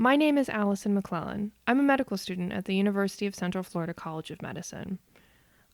My name is Allison McLellan. I'm a medical student at the University of Central Florida College of Medicine.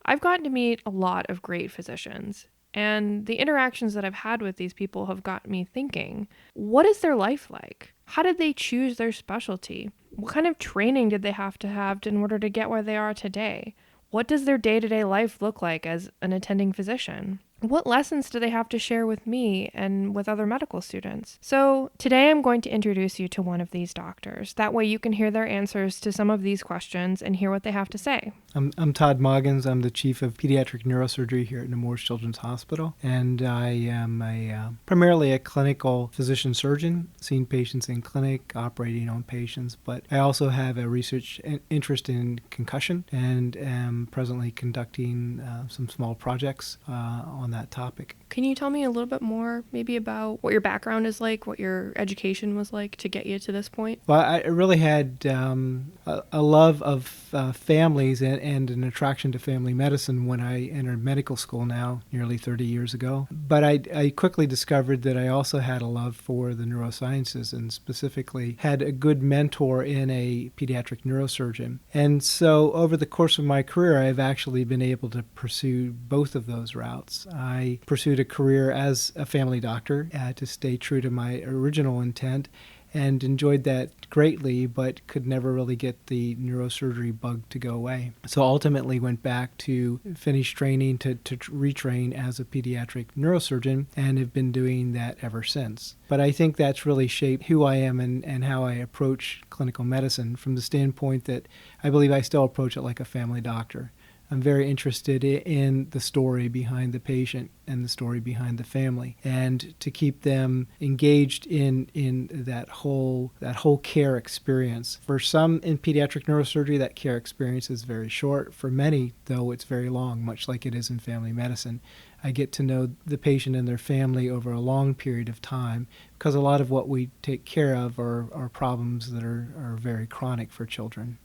I've gotten to meet a lot of great physicians, and the interactions that I've had with these people have got me thinking, what is their life like? How did they choose their specialty? What kind of training did they have to have in order to get where they are today? What does their day-to-day life look like as an attending physician? What lessons do they have to share with me and with other medical students? So today I'm going to introduce you to one of these doctors. That way you can hear their answers to some of these questions and hear what they have to say. I'm Todd Maugans. I'm the chief of pediatric neurosurgery here at Nemours Children's Hospital, and I am primarily a clinical physician surgeon, seeing patients in clinic, operating on patients, but I also have a research interest in concussion and am presently conducting some small projects on that topic. Can you tell me a little bit more maybe about what your background is like, what your education was like to get you to this point? Well, I really had a love of families and an attraction to family medicine when I entered medical school now, nearly 30 years ago. But I quickly discovered that I also had a love for the neurosciences and specifically had a good mentor in a pediatric neurosurgeon. And so over the course of my career, I've actually been able to pursue both of those routes. I pursued a career as a family doctor to stay true to my original intent and enjoyed that greatly, but could never really get the neurosurgery bug to go away. So ultimately went back to finish training to retrain as a pediatric neurosurgeon and have been doing that ever since. But I think that's really shaped who I am and how I approach clinical medicine from the standpoint that I believe I still approach it like a family doctor. I'm very interested in the story behind the patient and the story behind the family, and to keep them engaged in that whole care experience. For some in pediatric neurosurgery, that care experience is very short. For many, though, it's very long, much like it is in family medicine. I get to know the patient and their family over a long period of time because a lot of what we take care of are problems that are very chronic for children.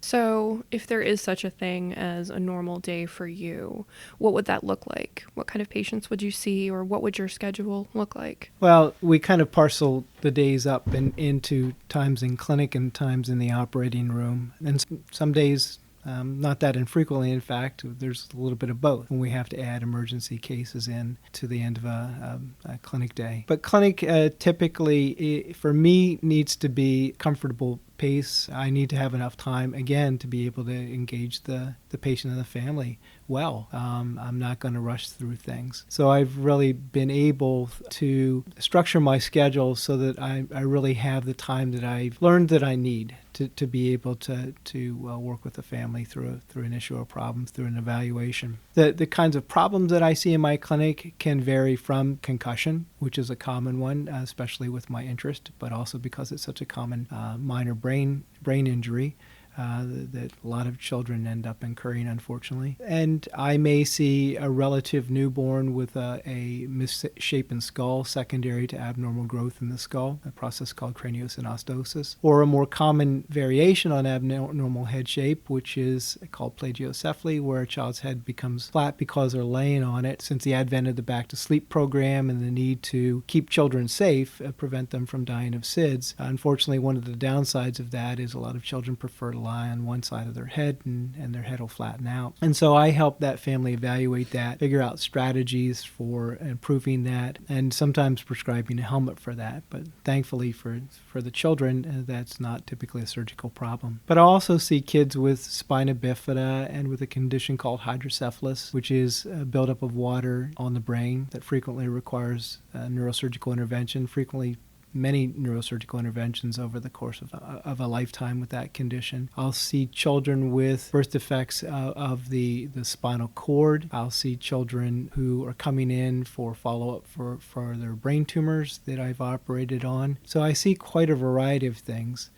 So, if there is such a thing as a normal day for you, what would that look like? What kind of patients would you see, or what would your schedule look like? Well, we kind of parcel the days up into times in clinic and times in the operating room. And some days, not that infrequently, in fact, there's a little bit of both when we have to add emergency cases in to the end of a clinic day. But clinic typically, for me, needs to be comfortable pace. I need to have enough time, again, to be able to engage the patient and the family well. I'm not going to rush through things. So I've really been able to structure my schedule so that I really have the time that I've learned that I need to be able to work with the family through an issue or problem, through an evaluation. The kinds of problems that I see in my clinic can vary from concussion, which is a common one, especially with my interest, but also because it's such a common minor brain injury that a lot of children end up incurring, unfortunately. And I may see a relative newborn with a misshapen skull secondary to abnormal growth in the skull, a process called craniosynostosis, or a more common variation on abnormal head shape, which is called plagiocephaly, where a child's head becomes flat because they're laying on it. Since the advent of the Back to Sleep program and the need to keep children safe, prevent them from dying of SIDS, unfortunately, one of the downsides of that is a lot of children prefer to lie on one side of their head and their head will flatten out. And so I help that family evaluate that, figure out strategies for improving that, and sometimes prescribing a helmet for that. But thankfully for the children, that's not typically a surgical problem. But I also see kids with spina bifida and with a condition called hydrocephalus, which is a buildup of water on the brain that frequently requires neurosurgical intervention, frequently many neurosurgical interventions over the course of a lifetime with that condition. I'll see children with birth defects of the spinal cord. I'll see children who are coming in for follow-up for their brain tumors that I've operated on. So I see quite a variety of things.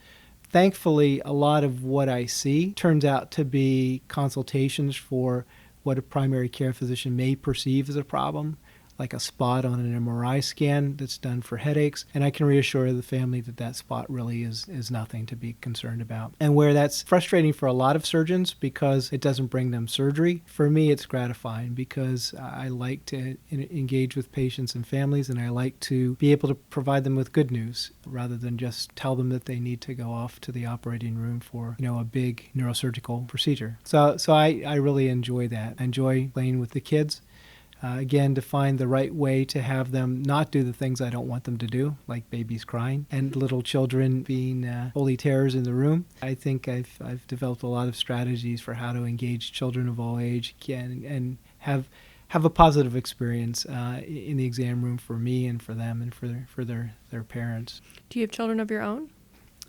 Thankfully, a lot of what I see turns out to be consultations for what a primary care physician may perceive as a problem, like a spot on an MRI scan that's done for headaches, and I can reassure the family that that spot really is nothing to be concerned about. And where that's frustrating for a lot of surgeons because it doesn't bring them surgery, for me it's gratifying because I like to engage with patients and families, and I like to be able to provide them with good news rather than just tell them that they need to go off to the operating room for, a big neurosurgical procedure. So I really enjoy that. I enjoy playing with the kids. Again, to find the right way to have them not do the things I don't want them to do, like babies crying and little children being holy terrors in the room. I think I've developed a lot of strategies for how to engage children of all age and have a positive experience in the exam room for me and for them and for their parents. Do you have children of your own?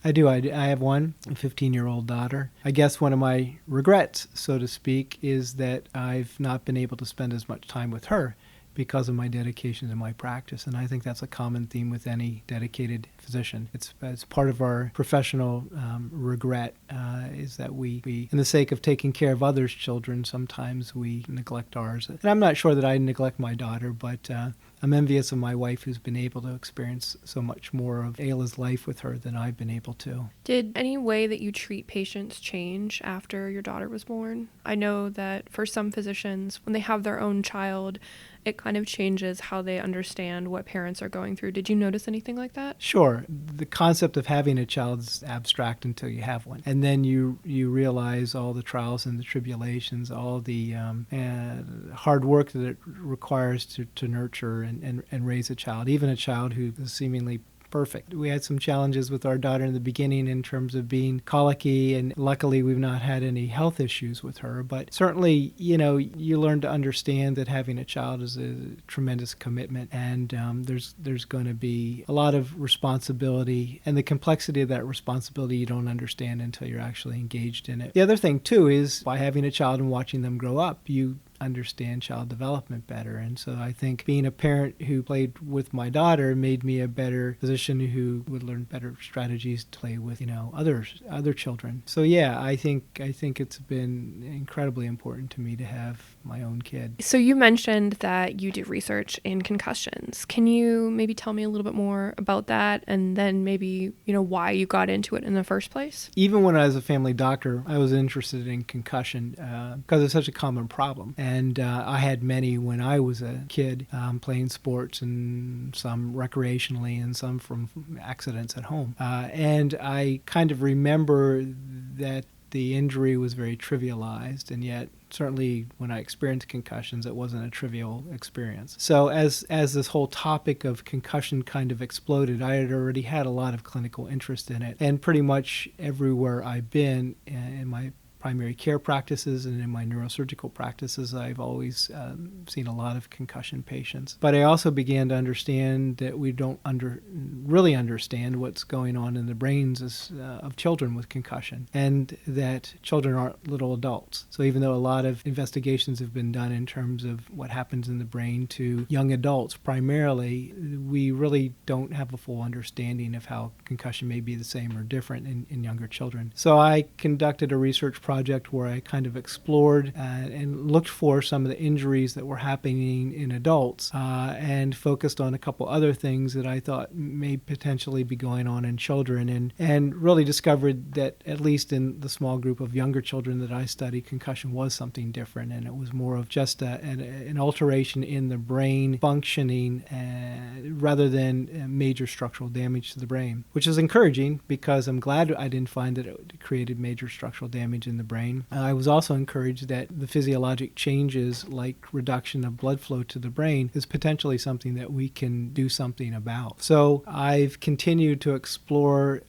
I do. I have one, a 15-year-old daughter. I guess one of my regrets, so to speak, is that I've not been able to spend as much time with her because of my dedication to my practice. And I think that's a common theme with any dedicated physician. It's part of our professional regret is that we, in the sake of taking care of others' children, sometimes we neglect ours. And I'm not sure that I neglect my daughter, but I'm envious of my wife who's been able to experience so much more of Ayla's life with her than I've been able to. Did any way that you treat patients change after your daughter was born? I know that for some physicians, when they have their own child, it kind of changes how they understand what parents are going through. Did you notice anything like that? Sure. The concept of having a child is abstract until you have one. And then you realize all the trials and the tribulations, all the hard work that it requires to nurture and raise a child, even a child who is seemingly perfect. We had some challenges with our daughter in the beginning in terms of being colicky, and luckily we've not had any health issues with her. But certainly, you learn to understand that having a child is a tremendous commitment, and there's going to be a lot of responsibility, and the complexity of that responsibility you don't understand until you're actually engaged in it. The other thing, too, is by having a child and watching them grow up, you understand child development better. And so I think being a parent who played with my daughter made me a better physician who would learn better strategies to play with, other children. So yeah, I think it's been incredibly important to me to have my own kid. So you mentioned that you do research in concussions. Can you maybe tell me a little bit more about that, and then maybe, why you got into it in the first place? Even when I was a family doctor, I was interested in concussion because it's such a common problem. And I had many when I was a kid playing sports, and some recreationally and some from accidents at home. And I kind of remember that the injury was very trivialized, and yet certainly when I experienced concussions, it wasn't a trivial experience. So as this whole topic of concussion kind of exploded, I had already had a lot of clinical interest in it. And pretty much everywhere I've been in my primary care practices and in my neurosurgical practices, I've always seen a lot of concussion patients. But I also began to understand that we don't really understand what's going on in the brains of children with concussion, and that children aren't little adults. So even though a lot of investigations have been done in terms of what happens in the brain to young adults primarily, we really don't have a full understanding of how concussion may be the same or different in younger children. So I conducted a research project where I kind of explored and looked for some of the injuries that were happening in adults and focused on a couple other things that I thought may potentially be going on in children, and really discovered that at least in the small group of younger children that I studied, concussion was something different, and it was more of just an alteration in the brain functioning rather than major structural damage to the brain, which is encouraging because I'm glad I didn't find that it created major structural damage in the brain. I was also encouraged that the physiologic changes like reduction of blood flow to the brain is potentially something that we can do something about. So I've continued to explore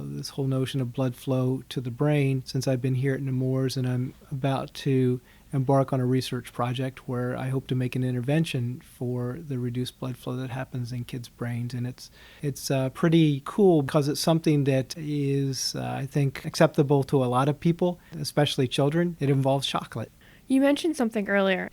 this whole notion of blood flow to the brain since I've been here at Nemours, and I'm about to embark on a research project where I hope to make an intervention for the reduced blood flow that happens in kids' brains. And it's pretty cool because it's something that is, I think, acceptable to a lot of people, especially children. It involves chocolate. You mentioned something earlier.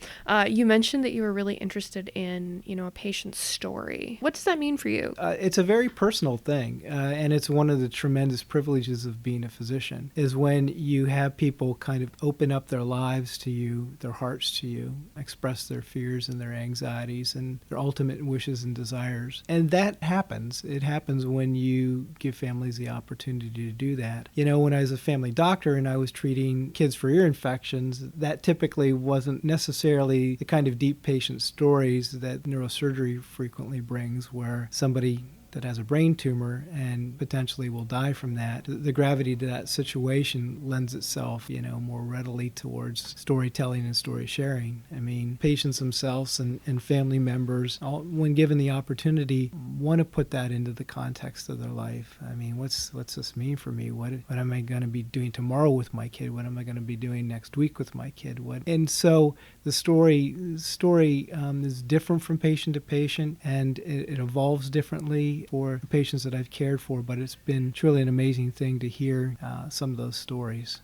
You mentioned that you were really interested in, a patient's story. What does that mean for you? It's a very personal thing, and it's one of the tremendous privileges of being a physician, is when you have people kind of open up their lives to you, their hearts to you, express their fears and their anxieties and their ultimate wishes and desires. And that happens. It happens when you give families the opportunity to do that. When I was a family doctor and I was treating kids for ear infections, that typically wasn't necessarily the kind of deep patient stories that neurosurgery frequently brings, where somebody that has a brain tumor and potentially will die from that. The gravity to that situation lends itself, more readily towards storytelling and story sharing. I mean, patients themselves and family members, when given the opportunity, want to put that into the context of their life. I mean, what's this mean for me? What am I going to be doing tomorrow with my kid? What am I going to be doing next week with my kid? And so the story is different from patient to patient, and it evolves differently for the patients that I've cared for, but it's been truly an amazing thing to hear some of those stories.